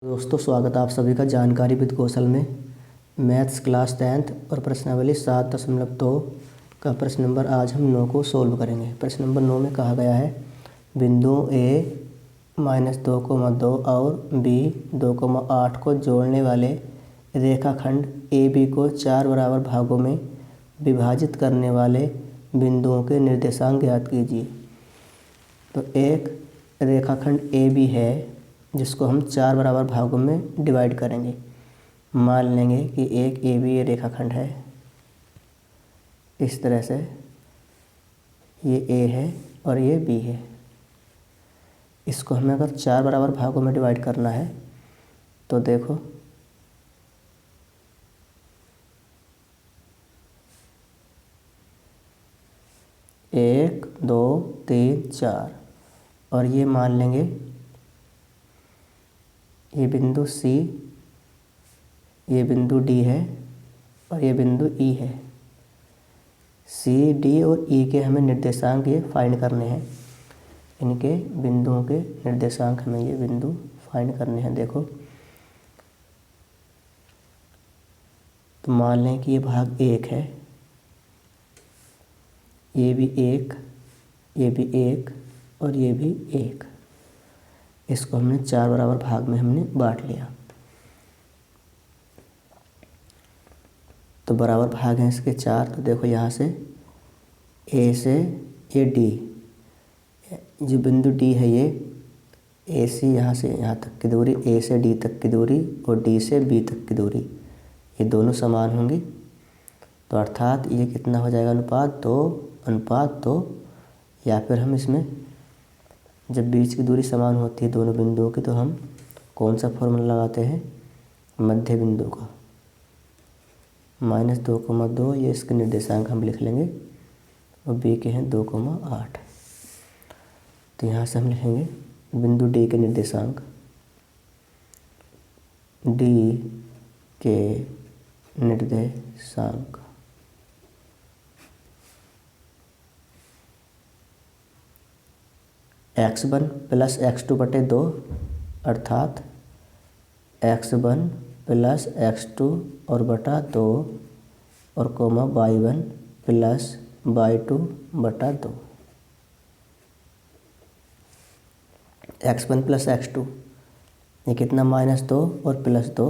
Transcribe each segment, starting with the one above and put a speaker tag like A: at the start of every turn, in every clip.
A: दोस्तों, स्वागत है आप सभी का जानकारी विद कौशल में। मैथ्स क्लास 10th और प्रश्नावली 7.2 का प्रश्न नंबर आज हम 9 को सोल्व करेंगे। प्रश्न नंबर 9 में कहा गया है बिंदु A -2,2 और B 2,8 को जोड़ने वाले रेखाखंड AB को 4 बराबर भागों में विभाजित करने वाले बिंदुओं के निर्देशांक ज्ञात कीजिए। तो एक रेखाखंड AB है जिसको हम 4 बराबर भागों में डिवाइड करेंगे। मान लेंगे कि एक AB ये रेखाखंड है, इस तरह से ये A है और ये B है। इसको हमें अगर 4 बराबर भागों में डिवाइड करना है तो देखो 1 2 3 4 और ये मान लेंगे ये बिंदु C, ये बिंदु D है और ये बिंदु E है। C, D और E के हमें निर्देशांक ये फाइंड करने हैं। इनके बिंदुओं के निर्देशांक हमें ये बिंदु फाइंड करने हैं। देखो तो मान लें कि ये भाग 1 है, ये भी 1, ये भी 1 और ये भी 1। इसको हमने 4 बराबर भाग में हमने बांट लिया। तो बराबर भाग हैं इसके 4। तो देखो यहाँ से A से ये D, जो बिंदु D है ये AC, यहाँ से यहाँ तक की दूरी, A से D तक की दूरी और D से B तक की दूरी, ये दोनों समान होंगी। तो अर्थात ये कितना हो जाएगा, अनुपात 2। या फिर हम इसमें जब बीच की दूरी समान होती है दोनों बिंदुओं की तो हम कौन सा फॉर्मूला लगाते हैं, मध्य बिंदु का। -2,2 ये इसके निर्देशांक हम लिख लेंगे और B के हैं 2,8। तो यहाँ से हम लिखेंगे बिंदु D के निर्देशांक, D के निर्देशांक x1 + x2/2 अर्थात x1 + x2 और बटा 2 और coma y1 + y2/2। x1 + x2 ये कितना, -2 और +2,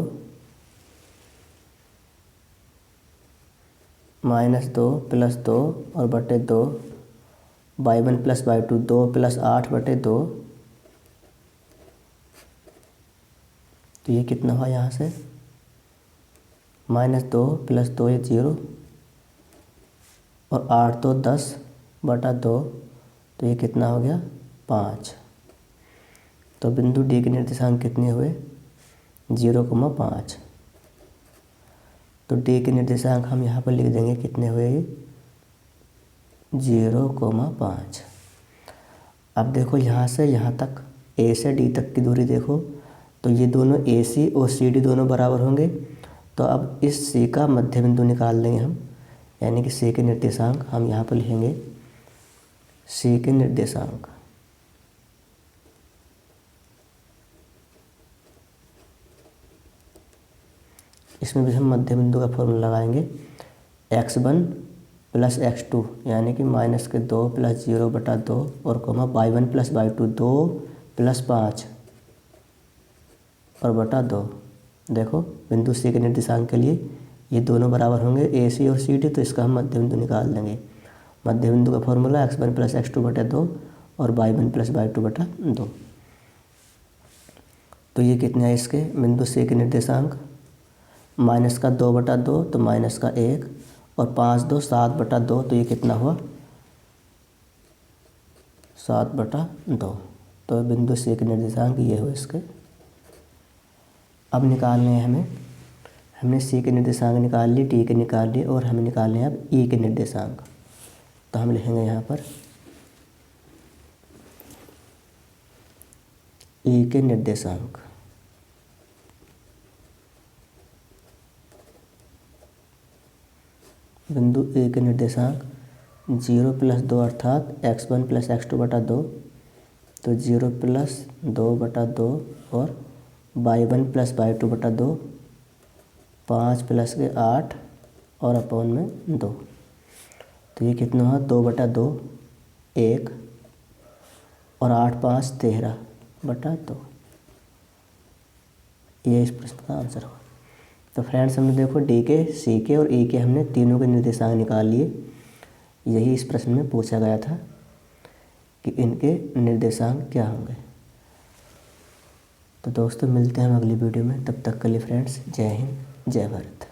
A: -2 +2 और बटे 2, y1 + y2 2 + 8/2। तो ये कितना हुआ, यहाँ से -2 + 2 ये 0 और 8 तो 10/2। तो ये कितना हो गया, 5। तो बिंदु D के निर्देशांक कितने हुए, 0,5। तो D के निर्देशांक हम यहाँ पर लिख देंगे कितने हुए, 0,5। अब देखो यहाँ से यहाँ तक A से D तक की दूरी देखो, तो ये दोनों AC और CD दोनों बराबर होंगे। तो अब इस C का मध्य बिंदु निकाल देंगे हम, यानी कि C के निर्देशांक हम यहाँ पर लिखेंगे, C के निर्देशांक इसमें भी हम मध्य बिंदु का फॉर्मूला लगाएंगे, x1 + x2 यानी कि -2 + 0/2 और कोमा y1 + y2 2 + 5 और बटा 2। देखो बिंदु C के निर्देशांक के लिए ये दोनों बराबर होंगे AC और CD, तो इसका हम मध्य बिंदु निकाल देंगे। मध्य बिंदु का फॉर्मूला x1 + x2/2 और y1 + y2/2। तो ये कितने हैं इसके बिंदु C के निर्देशांक, -2/2 तो -1 और 5 2 7/2। तो ये कितना हुआ, 7/2। तो बिंदु C के निर्देशांक ये हुए इसके। अब निकालने हैं हमने C के निर्देशांक निकाल लिए, D के निकाल लिए और हमें निकालने हैं अब E के निर्देशांक। तो हम लिखेंगे यहाँ पर E के निर्देशांक। बिंदु A के निर्देशांक 0 + 2 अर्थात x1 + x2/2। तो 0 + 2/2 और y1 प्लस y2 बटा 2, 5 प्लस के 8 और अपॉन में 2। तो ये कितना हुआ 2 बटा 2 1 और 8 5 13 बटा 2। ये इस प्रश्न का आंसर हुआ। तो फ्रेंड्स हमने देखो डी के, सी के और ई के हमने तीनों के निर्देशांक निकाल लिए। यही इस प्रश्न में पूछा गया था कि इनके निर्देशांक क्या होंगे। तो दोस्तों मिलते हैं हम अगली वीडियो में, तब तक के लिए फ्रेंड्स जय हिंद जय भारत।